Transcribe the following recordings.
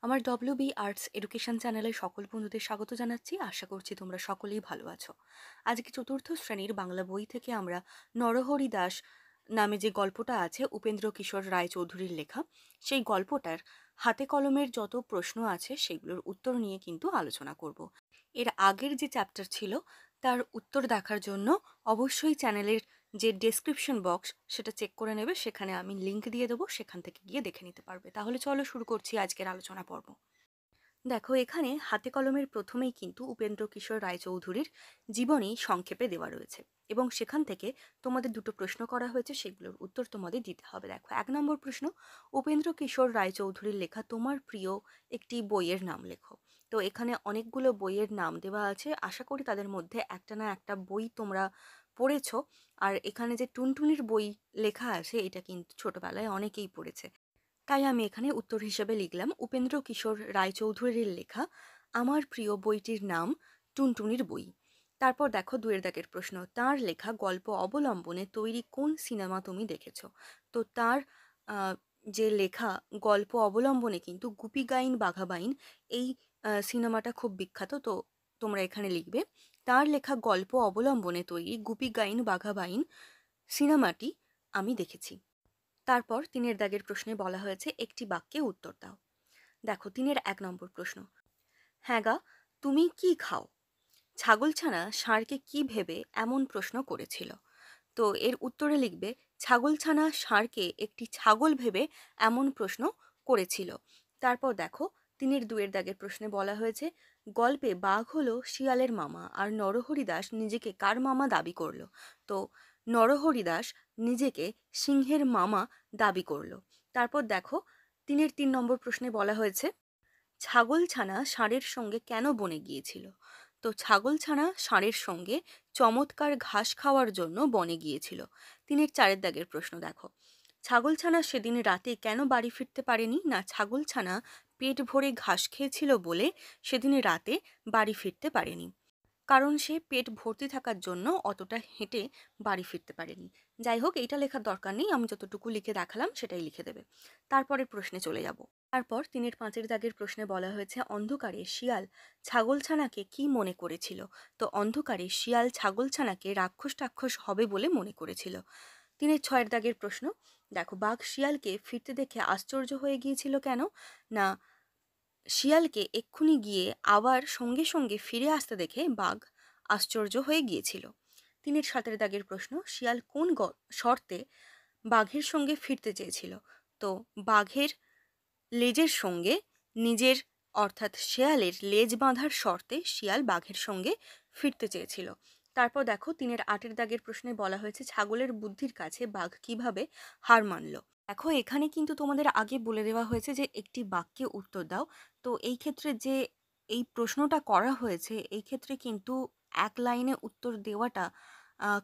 আমার WB arts education চ্যানেলে সকল বন্ধুদের স্বাগত জানাচ্ছি। আশা করছি তোমরা সকলেই ভালো আছো। আজকে চতুর্থ শ্রেণীর বাংলা বই থেকে আমরা নরহরি দাস নামে যে গল্পটা আছে উপেন্দ্র কিশোর রায়চৌধুরীর লেখা, সেই গল্পটার হাতে কলমের যত প্রশ্ন আছে সেগুলোর উত্তর নিয়ে কিন্তু আলোচনা করব। এর আগের যে চ্যাপ্টার ছিল তার উত্তর দেখার জন্য অবশ্যই চ্যানেলের যে ডেসক্রিপশন বক্স সেটা চেক করে নেবে, সেখানে আমি লিংক দিয়ে দেবো, সেখান থেকে গিয়ে দেখে নিতে পারবে। তাহলে চলো শুরু করছি আজকের আলোচনা পর্ব। দেখো, এখানে হাতে কলমের প্রথমেই কিন্তু উপেন্দ্র কিশোর রায়চৌধুরীর জীবনী সংক্ষেপে দেওয়া রয়েছে এবং সেখান থেকে তোমাদের দুটো প্রশ্ন করা হয়েছে, সেগুলোর উত্তর তোমাদের দিতে হবে। দেখো, 1 নম্বর প্রশ্ন, উপেন্দ্র কিশোর রায়চৌধুরীর লেখা তোমার প্রিয় একটি বইয়ের নাম লেখো। তো এখানে অনেকগুলো বইয়ের নাম দেওয়া আছে, আশা করি তাদের মধ্যে একটা না একটা বই তোমরা পড়েছো। আর এখানে যে টুনটুনির বই লেখা আছে এটা কিন্তু ছোটবেলায় অনেকেই পড়েছে, তাই আমি এখানে উত্তর হিসেবে লিখলাম উপেন্দ্র কিশোর রায়চৌধুরীর লেখা আমার প্রিয় বইটির নাম টুনটুনির বই। তারপর দেখো, 2 দাগের প্রশ্ন, তার লেখা গল্প অবলম্বনে তৈরি কোন সিনেমা তুমি দেখেছো? তো তার যে লেখা গল্প অবলম্বনে কিন্তু গুপি গাইন বাঘা বাইন এই সিনেমাটা খুব বিখ্যাত। তো তোমরা এখানে লিখবে তার লেখা গল্প অবলম্বনে তৈরি গুপি গাইন বাঘা বাইন সিনেমাটি আমি দেখেছি। তারপর 3 দাগের প্রশ্নে বলা হয়েছে একটি বাক্যে উত্তর দাও। দেখো, 1 নম্বর প্রশ্ন, হ্যাঁ গা, তুমি কি খাও? ছাগলছানা ষাঁড়কে কি ভেবে এমন প্রশ্ন করেছিল? তো এর উত্তরে লিখবে ছাগলছানা ষাঁড়কে একটি ছাগল ভেবে এমন প্রশ্ন করেছিল। তারপর দেখো, 2 দাগের প্রশ্নে বলা হয়েছে গল্পে বাঘ হলো শিয়ালের মামা আর নরহরি দাস নিজেকে কার মামা দাবি করলো? তো নরহরি দাস নিজেকে সিংহের মামা দাবি করলো। তারপর দেখো, 3 নম্বর প্রশ্নে বলা হয়েছে ছাগলছানা ষাঁড়ের সঙ্গে কেন বনে গিয়েছিল? তো ছাগলছানা ষাঁড়ের সঙ্গে চমৎকার ঘাস খাওয়ার জন্য বনে গিয়েছিল। 4 দাগের প্রশ্ন দেখো, ছাগলছানা সেদিন রাতে কেন বাড়ি ফিরতে পারেনি? না, ছাগলছানা পেট ভরে ঘাস খেয়েছিল বলে সেদিন রাতে বাড়ি ফিরতে পারেনি, কারণ সে পেট ভর্তি থাকার জন্য অতটা হেঁটে বাড়ি ফিরতে পারেনি। যাই হোক, এইটা লেখার দরকার নেই, আমি যতটুকু লিখে দেখালাম সেটাই লিখে দেবে। তারপরের প্রশ্নে চলে যাব। তারপর 5 দাগের প্রশ্নে বলা হয়েছে অন্ধকারে শিয়াল ছাগলছানাকে কি মনে করেছিল? তো অন্ধকারে শিয়াল ছাগলছানাকে রাক্ষস টাক্ষস হবে বলে মনে করেছিল। 6 দাগের প্রশ্ন দেখো, বাঘ শিয়ালকে ফিরতে দেখে আশ্চর্য হয়ে গিয়েছিল কেন? না, শিয়ালকে এক্ষুনি গিয়ে আবার সঙ্গে সঙ্গে ফিরে আসতে দেখে বাঘ আশ্চর্য হয়ে গিয়েছিল। 7 দাগের প্রশ্ন, শিয়াল কোন শর্তে বাঘের সঙ্গে ফিরতে চেয়েছিল? তো বাঘের লেজের সঙ্গে নিজের অর্থাৎ শেয়ালের লেজ বাঁধার শর্তে শিয়াল বাঘের সঙ্গে ফিরতে চেয়েছিল। তারপর দেখো, 8 দাগের প্রশ্নে বলা হয়েছে ছাগলের বুদ্ধির কাছে বাঘ কিভাবে হার মানল? দেখো, এখানে কিন্তু তোমাদের আগে বলে দেওয়া হয়েছে যে একটি বাক্যে উত্তর দাও। তো এই ক্ষেত্রে যে এই প্রশ্নটা করা হয়েছে এই ক্ষেত্রে কিন্তু এক লাইনে উত্তর দেওয়াটা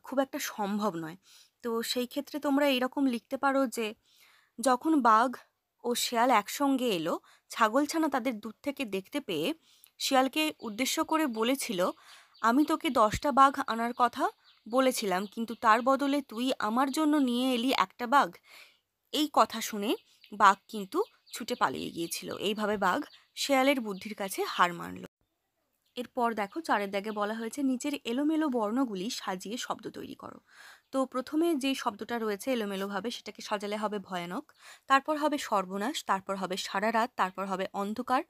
খুব একটা সম্ভব নয়। তো সেই ক্ষেত্রে তোমরা এরকম লিখতে পারো যে যখন বাঘ ও শেয়াল একসঙ্গে এলো, ছাগলছানা তাদের দূর থেকে দেখতে পেয়ে শিয়ালকে উদ্দেশ্য করে বলেছিল, আমি তোকে 10টা বাঘ আনার কথা বলেছিলাম, কিন্তু তার বদলে তুই আমার জন্য নিয়ে এলি একটা বাঘ। এই কথা শুনে বাঘ কিন্তু ছুটে পালিয়ে গিয়েছিল। এইভাবে বাঘ শেয়ালের বুদ্ধির কাছে হার মানল। এরপর দেখো, 4 দাগে বলা হয়েছে নিচের এলোমেলো বর্ণগুলি সাজিয়ে শব্দ তৈরি করো। তো প্রথমে যে শব্দটা রয়েছে এলোমেলোভাবে সেটাকে সাজালে হবে ভয়ানক, তারপর হবে সর্বনাশ, তারপর হবে সারা রাত, তারপর হবে অন্ধকার,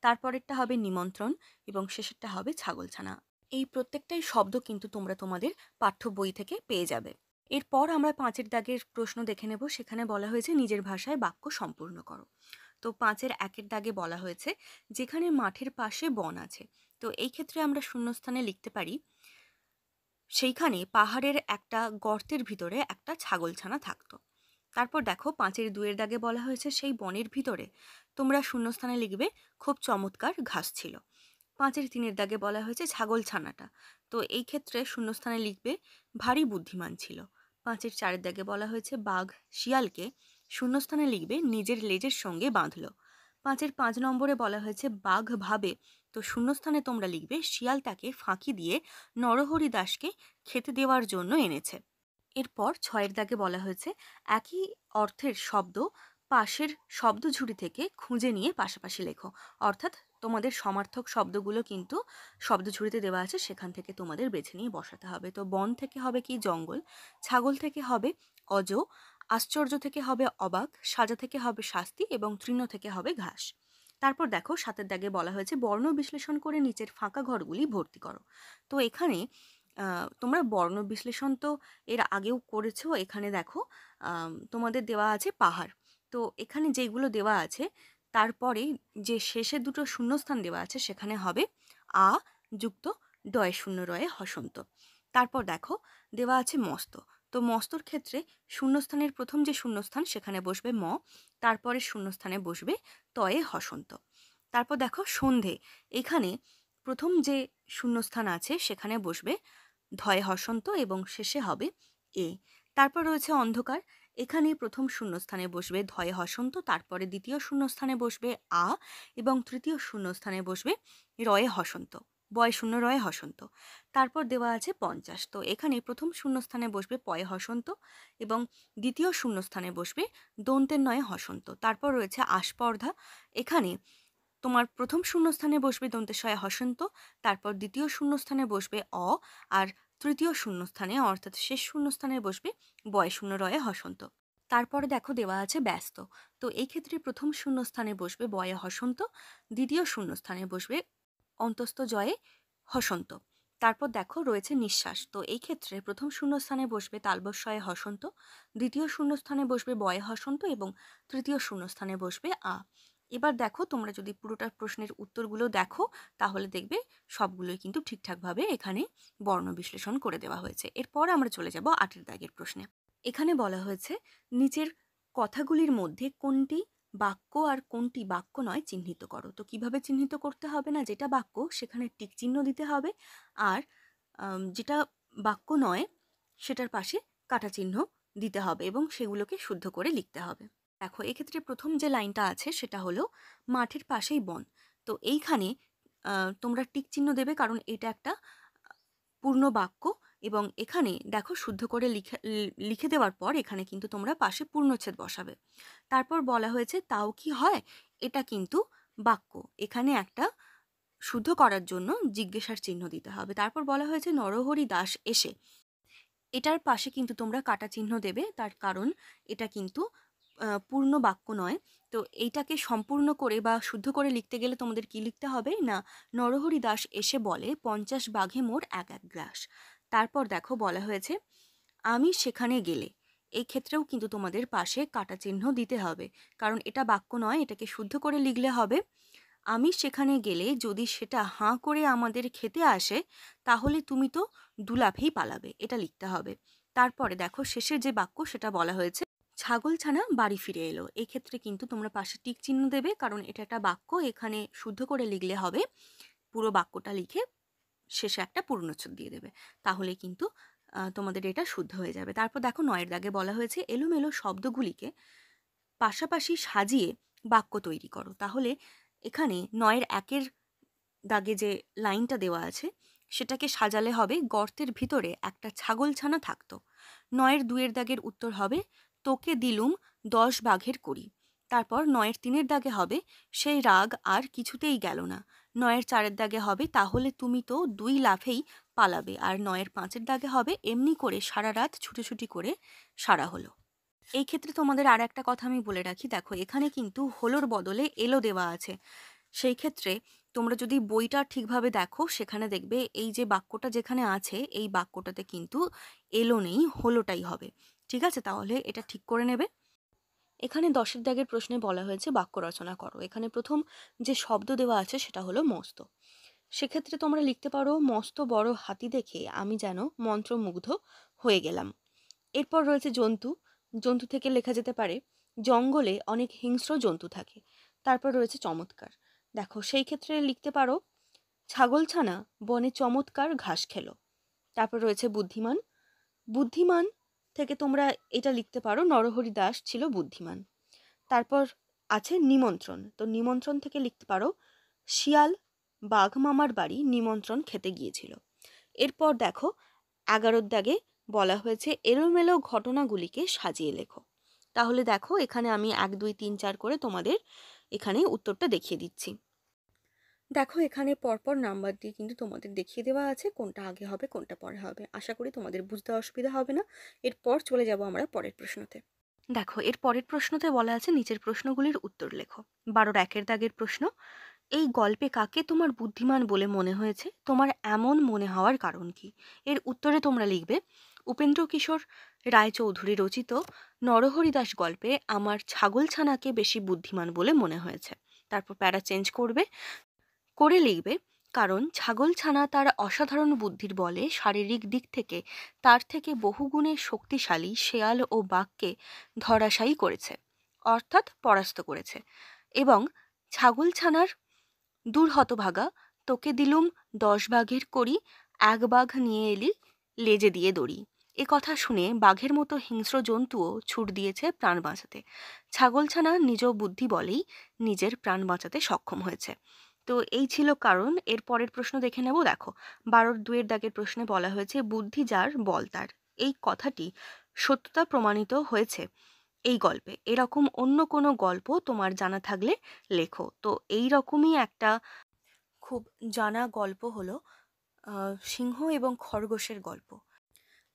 তারপরেরটা হবে নিমন্ত্রণ এবং শেষেরটা হবে ছাগলছানা। এই প্রত্যেকটাই শব্দ কিন্তু তোমরা তোমাদের পাঠ্য বই থেকে পেয়ে যাবে। এরপর আমরা 5 দাগের প্রশ্ন দেখে নেব। সেখানে বলা হয়েছে নিজের ভাষায় বাক্য সম্পূর্ণ করো। তো 1 দাগে বলা হয়েছে যেখানে মাঠের পাশে বন আছে। তো এই ক্ষেত্রে আমরা শূন্যস্থানে লিখতে পারি সেইখানে পাহাড়ের একটা গর্তের ভিতরে একটা ছাগলছানা থাকতো। তারপর দেখো, 5-2 দাগে বলা হয়েছে সেই বনের ভিতরে তোমরা শূন্যস্থানে লিখবে খুব চমৎকার ঘাস ছিল। 5-3 দাগে বলা হয়েছে ছাগলছানাটা, তো এই ক্ষেত্রে শূন্যস্থানে লিখবে ভারী বুদ্ধিমান ছিল। 5-4 দাগে বলা হয়েছে বাঘ শিয়ালকে, শূন্যস্থানে লিখবে নিজের লেজের সঙ্গে বাঁধল। 5-5 নম্বরে বলা হয়েছে বাঘ ভাবে, তো শূন্যস্থানে তোমরা লিখবে শিয়াল তাকে ফাঁকি দিয়ে নরহরি দাসকে খেতে দেওয়ার জন্য এনেছে। এরপর 6-দাগে বলা হয়েছে একই অর্থের শব্দ পাশের শব্দ ঝুড়ি থেকে খুঁজে নিয়ে পাশাপাশি লেখো। অর্থাৎ তোমাদের সমার্থক শব্দগুলো কিন্তু শব্দ ঝুড়িতে দেওয়া আছে, সেখান থেকে তোমাদের বেছে নিয়ে বসাতে হবে। তো বন থেকে হবে কি? জঙ্গল। ছাগল থেকে হবে অজ। আশ্চর্য থেকে হবে অবাক। সাজা থেকে হবে শাস্তি এবং তৃণ থেকে হবে ঘাস। তারপর দেখো ৭-এর দাগে বলা হয়েছে বর্ণ বিশ্লেষণ করে নিচের ফাঁকা ঘরগুলি ভর্তি করো। তো এখানে তোমরা বর্ণ বিশ্লেষণ তো এর আগেও করেছো। এখানে দেখো তোমাদের দেওয়া আছে পাহাড়। তো এখানে যেগুলো দেওয়া আছে তারপরে যে শেষে দুটো শূন্যস্থান দেওয়া আছে সেখানে হবে আ যুক্ত ডয় শূন্য রয়ে হসন্ত। তারপর দেখো দেওয়া আছে মস্ত। তো মস্তর ক্ষেত্রে শূন্যস্থানের প্রথম যে শূন্যস্থান সেখানে বসবে ম, তারপরে শূন্যস্থানে বসবে তয়ে হসন্ত। তারপর দেখো সন্ধে, এখানে প্রথম যে শূন্যস্থান আছে সেখানে বসবে ধয়ে হসন্ত এবং শেষে হবে এ। তারপর রয়েছে অন্ধকার, এখানে প্রথম শূন্যস্থানে বসবে ধয়ে হসন্ত, তারপরে দ্বিতীয় শূন্যস্থানে বসবে আ এবং তৃতীয় শূন্যস্থানে বসবে রয়ে হসন্ত, বয় শূন্য রয়ে হসন্ত। তারপর দেওয়া আছে ৫০। তো এখানে প্রথম শূন্যস্থানে বসবে পয়ে হসন্ত এবং দ্বিতীয় শূন্যস্থানে বসবে দন্তের নয়ে হসন্ত। তারপর রয়েছে আস্পর্ধা, এখানে তোমার প্রথম শূন্যস্থানে বসবে দন্তেশয়ে হসন্ত, তারপর দ্বিতীয় শূন্যস্থানে বসবে অ, আর তৃতীয় শূন্যস্থানে অর্থাৎ শেষ শূন্যস্থানে বসবে বয় শূন্য রয়ে হসন্ত। তারপরে দেখো দেওয়া আছে ব্যস্ত। তো এই ক্ষেত্রে প্রথম শূন্যস্থানে বসবে বয়ে হসন্ত, দ্বিতীয় শূন্যস্থানে বসবে অন্তস্থ জয়ে হসন্ত। তারপর দেখো রয়েছে নিঃশ্বাস। তো এই ক্ষেত্রে প্রথম শূন্যস্থানে বসবে তালবস্যয়ে হসন্ত, দ্বিতীয় শূন্যস্থানে বসবে বয়ে হসন্ত এবং তৃতীয় শূন্যস্থানে বসবে আ। এবার দেখো তোমরা যদি পুরোটা প্রশ্নের উত্তরগুলো দেখো তাহলে দেখবে সবগুলোই কিন্তু ঠিকঠাকভাবে এখানে বর্ণ বিশ্লেষণ করে দেওয়া হয়েছে। এরপর আমরা চলে যাব ৮-এর দাগের প্রশ্নে। এখানে বলা হয়েছে নিচের কথাগুলির মধ্যে কোনটি বাক্য আর কোনটি বাক্য নয় চিহ্নিত করো। তো কিভাবে চিহ্নিত করতে হবে? না, যেটা বাক্য সেখানে টিক চিহ্ন দিতে হবে, আর যেটা বাক্য নয় সেটার পাশে কাটা চিহ্ন দিতে হবে এবং সেগুলোকে শুদ্ধ করে লিখতে হবে। দেখো এক্ষেত্রে প্রথম যে লাইনটা আছে সেটা হলো মাঠের পাশেই বন। তো এইখানে তোমরা টিক চিহ্ন দেবে কারণ এটা একটা পূর্ণ বাক্য এবং এখানে দেখো শুদ্ধ করে লিখে দেওয়ার পর এখানে কিন্তু তোমরা পাশে পূর্ণচ্ছেদ বসাবে। তারপর বলা হয়েছে তাও কি হয়, এটা কিন্তু বাক্য, এখানে একটা শুদ্ধ করার জন্য জিজ্ঞাসার চিহ্ন দিতে হবে। তারপর বলা হয়েছে নরহরি দাস এসে, এটার পাশে কিন্তু তোমরা কাটা চিহ্ন দেবে, তার কারণ এটা কিন্তু পূর্ণ বাক্য নয়। তো এইটাকে সম্পূর্ণ করে বা শুদ্ধ করে লিখতে গেলে তোমাদের কি লিখতে হবে? না, নরহরি দাস এসে বলে ৫০ বাঘে মোর এক এক গ্রাস। তারপর দেখো বলা হয়েছে আমি সেখানে গেলে, এই ক্ষেত্রেও কিন্তু তোমাদের পাশে কাটা চিহ্ন দিতে হবে কারণ এটা বাক্য নয়, এটাকে শুদ্ধ করে লিখলে হবে আমি সেখানে গেলে যদি সেটা হাঁ করে আমাদের খেতে আসে তাহলে তুমি তো দুলাফেই পালাবে, এটা লিখতে হবে। তারপরে দেখো শেষের যে বাক্য সেটা বলা হয়েছে ছাগলছানা বাড়ি ফিরে এলো, এই ক্ষেত্রে কিন্তু তোমরা পাশে টিক চিহ্ন দেবে কারণ এটা একটা বাক্য, এখানে শুদ্ধ করে লিখলে হবে পুরো বাক্যটা লিখে শেষে একটা পূর্ণচ্ছেদ দিয়ে দেবে, তাহলে কিন্তু তোমাদের এটা শুদ্ধ হয়ে যাবে। তারপর দেখো ৯-এর দাগে বলা হয়েছে এলোমেলো শব্দগুলিকে পাশাপাশি সাজিয়ে বাক্য তৈরি করো। তাহলে এখানে ৯-এর ১-এর দাগে যে লাইনটা দেওয়া আছে সেটাকে সাজালে হবে গর্তের ভিতরে একটা ছাগলছানা থাকতো। ৯-এর ২-এর দাগের উত্তর হবে তোকে দিলুম ১০ বাঘের কড়ি। তারপর ৯-এর ৩-এর দাগে হবে সেই রাগ আর কিছুতেই গেল না। ৯-এর ৪-এর দাগে হবে তাহলে তুমি তো ২ লাফেই পালাবে। আর ৯-এর ৫-এর দাগে হবে এমনি করে সারা রাত ছুটোছুটি করে সারা হলো। এই ক্ষেত্রে তোমাদের আর একটা কথা আমি বলে রাখি, দেখো এখানে কিন্তু হলোর বদলে এলো দেওয়া আছে। সেই ক্ষেত্রে তোমরা যদি বইটা ঠিকভাবে দেখো সেখানে দেখবে এই যে বাক্যটা যেখানে আছে এই বাক্যটাতে কিন্তু এলো নেই, হলোটাই হবে। ঠিক আছে, তাহলে এটা ঠিক করে নেবে। এখানে ১০-এর দাগের প্রশ্নে বলা হয়েছে বাক্য রচনা করো। এখানে প্রথম যে শব্দ দেওয়া আছে সেটা হলো মস্ত। সেক্ষেত্রে তোমরা লিখতে পারো মস্ত বড় হাতি দেখে আমি যেন মন্ত্রমুগ্ধ হয়ে গেলাম। এরপর রয়েছে জন্তু, জন্তু থেকে লেখা যেতে পারে জঙ্গলে অনেক হিংস্র জন্তু থাকে। তারপর রয়েছে চমৎকার, দেখো সেই ক্ষেত্রে লিখতে পারো ছাগলছানা বনে চমৎকার ঘাস খেলো। তারপর রয়েছে বুদ্ধিমান, বুদ্ধিমান থেকে তোমরা এটা লিখতে পারো নরহরি দাস ছিল বুদ্ধিমান। তারপর আছে নিমন্ত্রণ, তো নিমন্ত্রণ থেকে লিখতে পারো শিয়াল বাঘ মামার বাড়ি নিমন্ত্রণ খেতে গিয়েছিল। এরপর দেখো ১১-র দাগে বলা হয়েছে এলোমেলো ঘটনাগুলিকে সাজিয়ে লেখো। তাহলে দেখো এখানে আমি 1 2 3 4 করে তোমাদের এখানে উত্তরটা দেখিয়ে দিচ্ছি। দেখো এখানে পরপর নাম্বার দিয়ে কিন্তু তোমাদের দেখিয়ে দেওয়া আছে কোনটা আগে হবে কোনটা পরে হবে। আশা করি তোমাদের বুঝতে অসুবিধা হবে না। এরপর চলে যাব আমরা পরের প্রশ্নতে। দেখো এর পরের প্রশ্নতে বলা আছে নিচের প্রশ্নগুলির উত্তর লেখো। 12 একের দাগের প্রশ্ন, এই গল্পে কাকে তোমার বুদ্ধিমান বলে মনে হয়েছে? তোমার এমন মনে হওয়ার কারণ কি? এর উত্তরে তোমরা লিখবে, উপেন্দ্রকিশোর রায়চৌধুরী রচিত নরহরি দাস গল্পে আমার ছাগলছানাকে বেশি বুদ্ধিমান বলে মনে হয়েছে। তারপর প্যারা চেঞ্জ করবে, করে লিখবে, কারণ ছাগলছানা তার অসাধারণ বুদ্ধির বলে শারীরিক দিক থেকে তার থেকে বহুগুণে শক্তিশালী শেয়াল ও বাঘকে ধরাশায়ী করেছে, অর্থাৎ পরাস্ত করেছে। এবং ছাগলছানার দূর হতভাগা, তোকে দিলুম 10 বাঘের করি, 1 বাঘ নিয়ে এলি লেজে দিয়ে দড়ি। এ কথা শুনে বাঘের মতো হিংস্র জন্তুও ছুট দিয়েছে প্রাণ বাঁচাতে। ছাগলছানা নিজ বুদ্ধি বলেই নিজের প্রাণ বাঁচাতে সক্ষম হয়েছে। তো এই ছিল কারণ। এর পরের প্রশ্ন দেখে নেব। দেখো 12 2 দাগের প্রশ্নে বলা হয়েছে, বুদ্ধি যার বল তার। এই কথাটি সত্যতা প্রমাণিত হয়েছে এই গল্পে। এরকম অন্য কোনো গল্প তোমার জানা থাকলে লেখো। তো এই রকমই একটা খুব জানা গল্প হলো সিংহ এবং খরগোশের গল্প।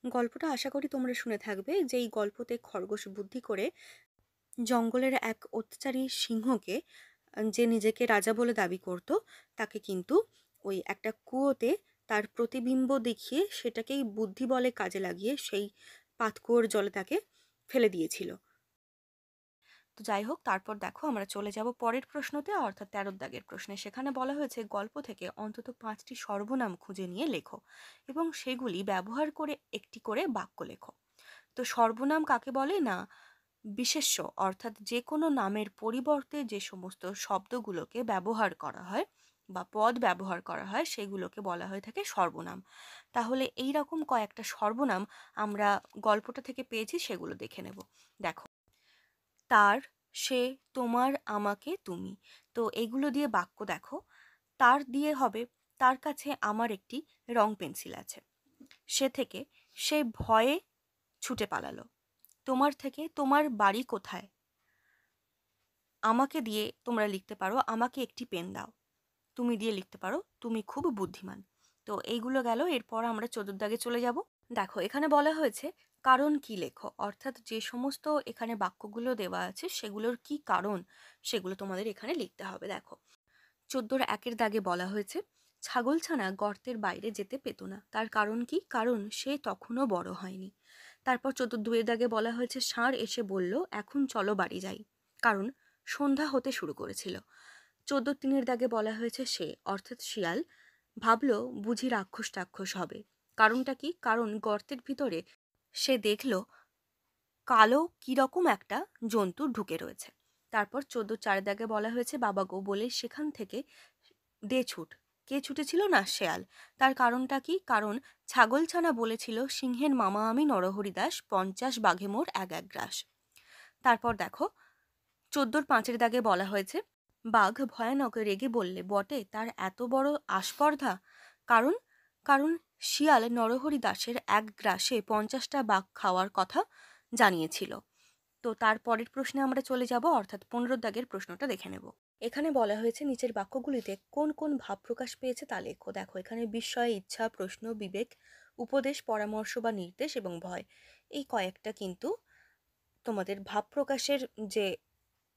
গল্পটা আশা করি তোমরা শুনে থাকবে, যে এই গল্পতে খরগোশ বুদ্ধি করে জঙ্গলের এক অত্যাচারী সিংহকে, যে নিজেকে রাজা বলে দাবি করত, তাকে কিন্তু ওই একটা কুয়োতে তার প্রতিবিম্ব দেখিয়ে সেটাকেই বুদ্ধি বলে কাজে লাগিয়ে সেই পাতকুয়োর জলে তাকে ফেলে দিয়েছিল। তো যাই হোক, তারপর দেখো আমরা চলে যাব পরের প্রশ্নতে, অর্থাৎ 13 দাগের প্রশ্নে। সেখানে বলা হয়েছে গল্প থেকে অন্তত 5টি সর্বনাম খুঁজে নিয়ে লেখো এবং সেগুলি ব্যবহার করে একটি করে বাক্য লেখো। তো সর্বনাম কাকে বলে? না, বিশেষ্য, অর্থাৎ যে কোনো নামের পরিবর্তে যে সমস্ত শব্দগুলোকে ব্যবহার করা হয় বা পদ ব্যবহার করা হয় সেগুলোকে বলা হয়ে থাকে সর্বনাম। তাহলে এই রকম কয়েকটা সর্বনাম আমরা গল্পটা থেকে পেয়েছি, সেগুলো দেখে নেব। দেখো, তার, সে, তোমার, আমাকে, তুমি। তো এগুলো দিয়ে বাক্য দেখো। তার দিয়ে হবে, তার কাছে আমার একটি রং পেন্সিল আছে। সে থেকে, সে ভয়ে ছুটে পালালো। তোমার থেকে, তোমার বাড়ি কোথায়? আমাকে দিয়ে তোমরা লিখতে পারো, আমাকে একটি পেন দাও। তুমি দিয়ে লিখতে পারো, তুমি খুব বুদ্ধিমান। তো এইগুলো গেল। এরপর আমরা 14 দাগে চলে যাব। দেখো এখানে বলা হয়েছে কারণ কি লেখো, অর্থাৎ যে সমস্ত এখানে বাক্যগুলো দেওয়া আছে সেগুলোর কি কারণ সেগুলো তোমাদের এখানে লিখতে হবে। দেখো 14 1 দাগে বলা হয়েছে, ছাগলছানা গর্তের বাইরে যেতে পেত না। তার কারণ কি? কারণ সে তখনও বড় হয়নি। তারপর 14 2 দাগে বলা হয়েছে, ষাঁড় এসে বলল, এখন চলো বাড়ি যাই। কারণ সন্ধ্যা হতে শুরু করেছিল। 14 3 দাগে বলা হয়েছে, সে অর্থাৎ শিয়াল ভাবলো বুঝি রাক্ষস টাক্ষস হবে। কারণটা কি? কারণ গর্তের ভিতরে সে দেখলো কালো কিরকম একটা জন্তু ঢুকে রয়েছে। তারপর 14 4 দাগে বলা হয়েছে, বাবা গো বলে সেখান থেকে দে ছুট। কে ছুটেছিল? না, শেয়াল। তার কারণটা কি? কারণ ছাগলছানা বলেছিল, সিংহের মামা আমি নরহরি দাস, 50 বাঘে মোর এক গ্রাস। তারপর দেখো 14 5 দাগে বলা হয়েছে, বাঘ ভয়ানক রেগে বললে, বটে তার এত বড় আস্পর্ধা। কারণ কারণ শিয়াল নরহরি দাসের এক গ্রাসে 50টা বাঘ খাওয়ার কথা জানিয়েছিল। তো তার পরের প্রশ্নে আমরা চলে যাব, অর্থাৎ 15 দাগের প্রশ্নটা দেখে নেব। এখানে বলা হয়েছে নিচের বাক্যগুলিতে কোন কোন ভাব প্রকাশ পেয়েছে তা লেখো। দেখো এখানে বিস্ময়, ইচ্ছা, প্রশ্ন, বিবেক, উপদেশ, পরামর্শ বা নির্দেশ এবং ভয়, এই কয়েকটা কিন্তু তোমাদের ভাব প্রকাশের যে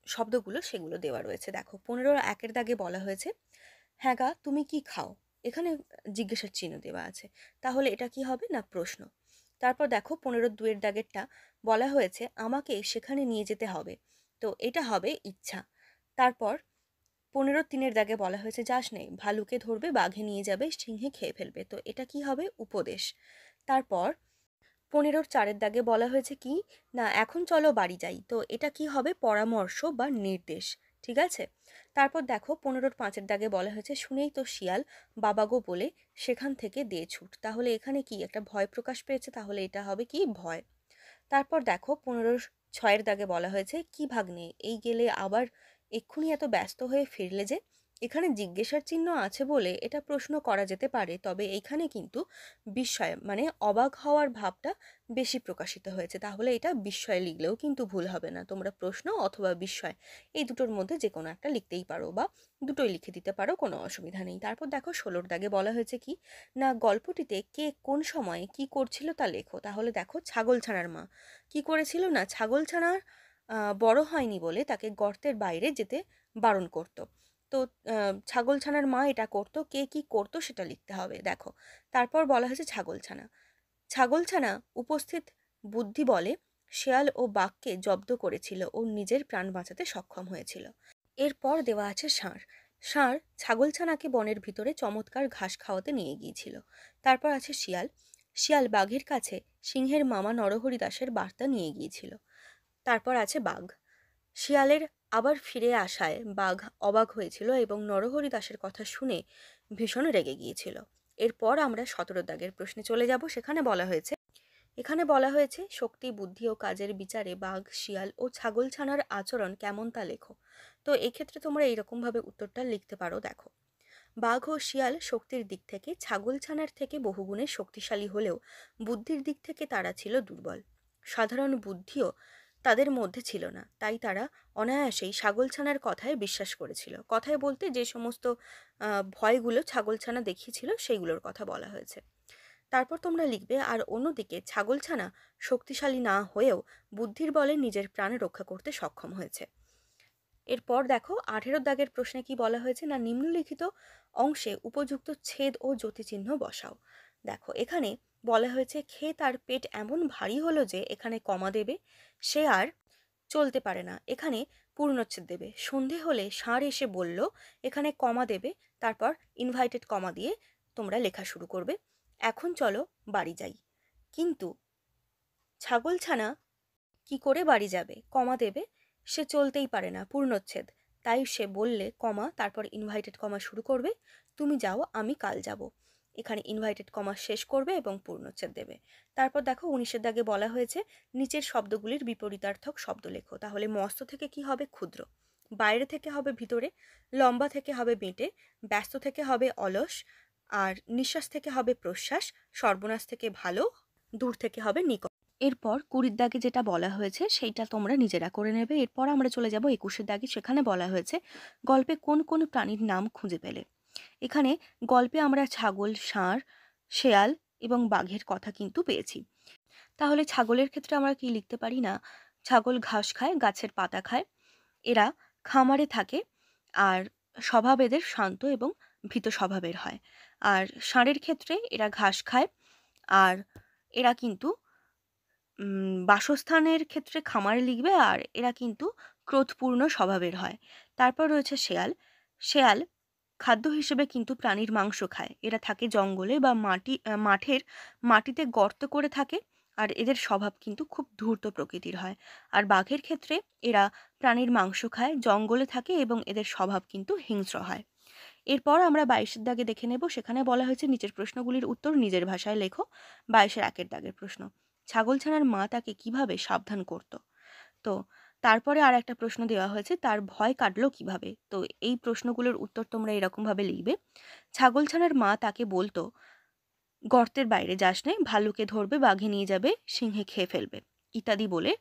শব্দগুলো সেগুলো দেওয়া রয়েছে। দেখো 15 1 দাগে বলা হয়েছে, হ্যাঁ গা তুমি কি খাও? এখানে জিজ্ঞাসার চিহ্ন দেওয়া আছে, তাহলে এটা কি হবে? না, প্রশ্ন। তারপর দেখো 15 2 দাগেরটা বলা হয়েছে, আমাকে সেখানে নিয়ে যেতে হবে। তো এটা হবে ইচ্ছা। তারপর 15 3 দাগে বলা হয়েছে, যাস নেই, ভালুকে ধরবে, বাঘে নিয়ে যাবে, সিংহে খেয়ে ফেলবে। তো এটা কি হবে? উপদেশ। তারপর 15 4 দাগে বলা হয়েছে কি? না, এখন চলো বাড়ি যাই। তো এটা কি হবে? পরামর্শ বা নির্দেশ। ঠিক আছে। তারপর দেখো 15 5 দাগে বলা হয়েছে, শুনেই তো শিয়াল বাবাগো বলে সেখান থেকে দিয়ে ছুট। তাহলে এখানে কি একটা ভয় প্রকাশ পেয়েছে, তাহলে এটা হবে কি? ভয়। তারপর দেখো 15 6 দাগে বলা হয়েছে, কি ভাগ্নে এই গেলে আবার এক্ষুনি এত ব্যস্ত হয়ে ফিরলে যে? এখানে জিজ্ঞাসার চিহ্ন আছে বলে এটা প্রশ্ন করা যেতে পারে, তবে এইখানে কিন্তু বিস্ময় মানে অবাক হওয়ার ভাবটা বেশি প্রকাশিত হয়েছে, তাহলে এটা বিস্ময় লিখলেও কিন্তু ভুল হবে না। তোমরা প্রশ্ন অথবা বিস্ময় এই দুটোর মধ্যে যে কোনো একটা লিখতেই পারো, বা দুটোই লিখে দিতে পারো, কোনো অসুবিধা নেই। তারপর দেখো 16 দাগে বলা হয়েছে কি না, গল্পটিতে কে কোন সময়ে কি করছিল তা লেখো। তাহলে দেখো ছাগলছানার মা কি করেছিল না, ছাগলছানার বড় হয়নি বলে তাকে গর্তের বাইরে যেতে বারণ করতো। তো ছাগলছানার মা এটা করতো, কে কি করতো সেটা লিখতে হবে। দেখো তারপর বলা হয়েছে ছাগলছানা, ছাগলছানা উপস্থিত বুদ্ধি বলে শেয়াল ও বাঘকে জব্দ করেছিল ও নিজের প্রাণ বাঁচাতে সক্ষম হয়েছিল। এরপর দেওয়া আছে ষাঁড়, ষাঁড় ছাগলছানাকে বনের ভিতরে চমৎকার ঘাস খাওয়াতে নিয়ে গিয়েছিল। তারপর আছে শিয়াল, শিয়াল বাঘের কাছে সিংহের মামা নরহরি দাসের বার্তা নিয়ে গিয়েছিল। তারপর আছে বাঘ, শিয়ালের আবার ফিরে আসায় বাঘ অবাক হয়েছিল এবং নরহরি দাসের কথা শুনে ভীষণ রেগে গিয়েছিল। এরপর আমরা 17 দাগের প্রশ্নে চলে যাব। এখানে বলা হয়েছে শক্তি, বুদ্ধি ও কাজের বিচারে বাঘ, শিয়াল ও ছাগলছানার আচরণ কেমন তা লেখো। তো এক্ষেত্রে তোমরা এইরকমভাবে উত্তরটা লিখতে পারো। দেখো, বাঘ ও শিয়াল শক্তির দিক থেকে ছাগলছানার থেকে বহুগুণে শক্তিশালী হলেও বুদ্ধির দিক থেকে তারা ছিল দুর্বল। সাধারণ বুদ্ধিও তাদের মধ্যে ছিল না, তাই তারা অনায়াসেই ছাগলছানার কথায় বিশ্বাস করেছিল। কথায় বলতে যে সমস্ত ভয়গুলো ছাগলছানা দেখিয়েছিল সেইগুলোর কথা বলা হয়েছে। তারপর তোমরা লিখবে আর অন্যদিকে ছাগলছানা শক্তিশালী না হয়েও বুদ্ধির বলে নিজের প্রাণ রক্ষা করতে সক্ষম হয়েছে। এরপর দেখো 18 দাগের প্রশ্নে কি বলা হয়েছে না, নিম্নলিখিত অংশে উপযুক্ত ছেদ ও জ্যোতিচিহ্ন বসাও। দেখো এখানে বলা হয়েছে খেয়ে তার পেট এমন ভারী হলো যে, এখানে কমা দেবে, সে আর চলতে পারে না, এখানে পূর্ণচ্ছেদ দেবে। সন্ধে হলে ষাঁড় এসে বলল, এখানে কমা দেবে, তারপর ইনভাইটেড কমা দিয়ে তোমরা লেখা শুরু করবে। এখন চলো বাড়ি যাই। কিন্তু ছাগলছানা কি করে বাড়ি যাবে, কমা দেবে, সে চলতেই পারে না, পূর্ণচ্ছেদ, তাই সে বললে কমা, তারপর ইনভাইটেড কমা শুরু করবে, তুমি যাও আমি কাল যাব। এখানে ইনভাইটেড কমা শেষ করবে এবং পূর্ণচ্ছেদ দেবে। তারপর দেখো 19 দাগে বলা হয়েছে নিচের শব্দগুলির বিপরীতার্থক শব্দ লেখো। তাহলে মস্ত থেকে কি হবে ক্ষুদ্র, বাইরে থেকে হবে ভিতরে, লম্বা থেকে হবে বেঁটে, ব্যস্ত থেকে হবে অলস, আর নিঃশ্বাস থেকে হবে প্রশ্বাস, সর্বনাশ থেকে ভালো, দূর থেকে হবে নিকট। এরপর 20 দাগে যেটা বলা হয়েছে সেইটা তোমরা নিজেরা করে নেবে। এরপর আমরা চলে যাব 21 দাগে, সেখানে বলা হয়েছে গল্পে কোন কোন প্রাণীর নাম খুঁজে পেলে। এখানে গল্পে আমরা ছাগল, ষাঁড়, শেয়াল এবং বাঘের কথা কিন্তু পেয়েছি। তাহলে ছাগলের ক্ষেত্রে আমরা কি লিখতে পারি না, ছাগল ঘাস খায়, গাছের পাতা খায়, এরা খামারে থাকে, আর স্বভাব এদের শান্ত এবং ভীত স্বভাবের হয়। আর ষাঁড়ের ক্ষেত্রে এরা ঘাস খায়, আর এরা কিন্তু বাসস্থানের ক্ষেত্রে খামারে লিখবে, আর এরা কিন্তু ক্রোধপূর্ণ স্বভাবের হয়। তারপর রয়েছে শেয়াল, শেয়াল খাদ্য হিসেবে কিন্তু প্রাণীর মাংস খায়, এরা থাকে জঙ্গলে বা মাঠের মাটিতে গর্ত করে থাকে, আর এদের স্বভাব কিন্তু খুব ধূর্ত প্রকৃতির হয়। আর বাঘের ক্ষেত্রে এরা প্রাণীর মাংস খায়, জঙ্গলে থাকে এবং এদের স্বভাব কিন্তু হিংস্র হয়। এরপর আমরা 22 দাগে দেখে নেব, সেখানে বলা হয়েছে নিচের প্রশ্নগুলির উত্তর নিজের ভাষায় লেখো। 22-1 দাগের প্রশ্ন, ছাগলছানার মা তাকে কিভাবে সাবধান করত। তো তারপরে আর একটা প্রশ্ন দেওয়া হয়েছে, তার ভয় কাটলো কিভাবে। তো এই প্রশ্নগুলোর উত্তর তোমরা এরকম ভাবে লিখবে, ছাগলছানার মা তাকে বলতো গর্তের বাইরে যাস নে, ভালুকে ধরবে, বাঘে নিয়ে যাবে, সিংহে খেয়ে ফেলবে ইত্যাদি বলে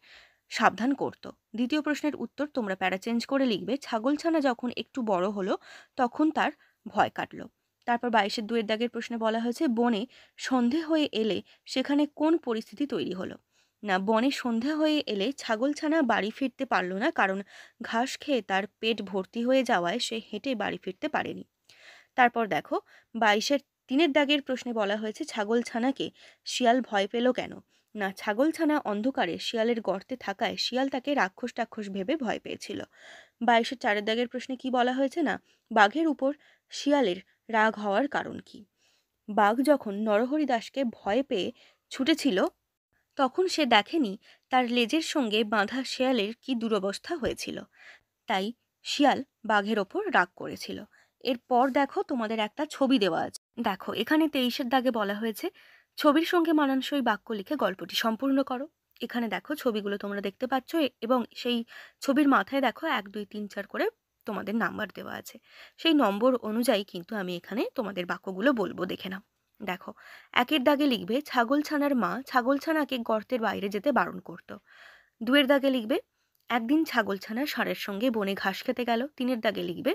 সাবধান করত। দ্বিতীয় প্রশ্নের উত্তর তোমরা প্যারা চেঞ্জ করে লিখবে, ছাগলছানা যখন একটু বড় হলো তখন তার ভয় কাটলো। তারপর 22-2 দাগের প্রশ্নে বলা হয়েছে বনে সন্ধে হয়ে এলে সেখানে কোন পরিস্থিতি তৈরি হলো। না, বনে সন্ধ্যা হয়ে এলে ছাগলছানা বাড়ি ফিরতে পারল না, কারণ ঘাস খেয়ে তার পেট ভর্তি হয়ে যাওয়ায় সে হেঁটে বাড়ি ফিরতে পারেনি। তারপর দেখো 22-3 দাগের প্রশ্নে বলা হয়েছে ছাগলছানাকে শিয়াল ভয় পেল কেন। না, ছাগলছানা অন্ধকারে শিয়ালের গর্তে থাকায় শিয়াল তাকে রাক্ষস টাক্ষস ভেবে ভয় পেয়েছিল। 22-4 দাগের প্রশ্নে কি বলা হয়েছে না, বাঘের উপর শিয়ালের রাগ হওয়ার কারণ কি। বাঘ যখন নরহরি দাসকে ভয় পেয়ে ছুটেছিল তখন সে দেখেনি তার লেজের সঙ্গে বাঁধা শেয়ালের কি দুরবস্থা হয়েছিল, তাই শিয়াল বাঘের ওপর রাগ করেছিল। এরপর দেখো তোমাদের একটা ছবি দেওয়া আছে। দেখো এখানে 23 দাগে বলা হয়েছে ছবির সঙ্গে মানানসই বাক্য লিখে গল্পটি সম্পূর্ণ করো। এখানে দেখো ছবিগুলো তোমরা দেখতে পাচ্ছ এবং সেই ছবির মাথায় দেখো 1 2 3 4 করে তোমাদের নাম্বার দেওয়া আছে। সেই নম্বর অনুযায়ী কিন্তু আমি এখানে তোমাদের বাক্যগুলো বলবো, দেখে নাও। দেখো, ১ দাগে লিখবে ছাগলছানার মা ছাগলছানাকে গর্তের বাইরে যেতে বারণ করত। ২ দাগে লিখবে একদিন ছাগলছানা ষাঁড়ের সঙ্গে বনে ঘাস খেতে গেল। ৩ দাগে লিখবে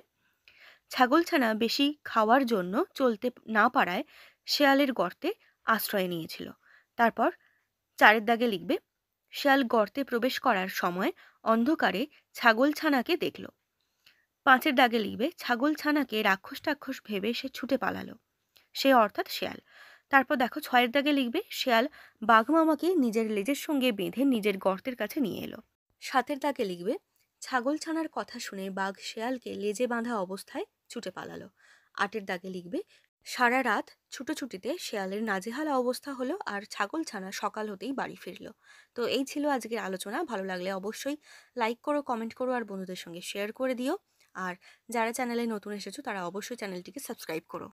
ছাগলছানা বেশি খাওয়ার জন্য চলতে না পারায় শেয়ালের গর্তে আশ্রয় নিয়েছিল। তারপর ৪ দাগে লিখবে শেয়াল গর্তে প্রবেশ করার সময় অন্ধকারে ছাগলছানাকে দেখল। ৫ দাগে লিখবে ছাগলছানাকে রাক্ষস টাক্ষস ভেবে সে ছুটে পালালো, সে অর্থাৎ শেয়াল। তারপর দেখো ৬ দাগে লিখবে শেয়াল বাঘমামাকে নিজের লেজের সঙ্গে বেঁধে নিজের গর্তের কাছে নিয়ে এলো। ৭ দাগে লিখবে ছাগলছানার কথা শুনে বাঘ শেয়ালকে লেজে বাঁধা অবস্থায় ছুটে পালালো। ৮ দাগে লিখবে সারা রাত ছুটোছুটিতে শেয়ালের নাজেহাল অবস্থা হলো আর ছাগলছানা সকাল হতেই বাড়ি ফিরল। তো এই ছিল আজকের আলোচনা। ভালো লাগলে অবশ্যই লাইক করো, কমেন্ট করো আর বন্ধুদের সঙ্গে শেয়ার করে দিও। আর যারা চ্যানেলে নতুন এসেছো তারা অবশ্যই চ্যানেলটিকে সাবস্ক্রাইব করো।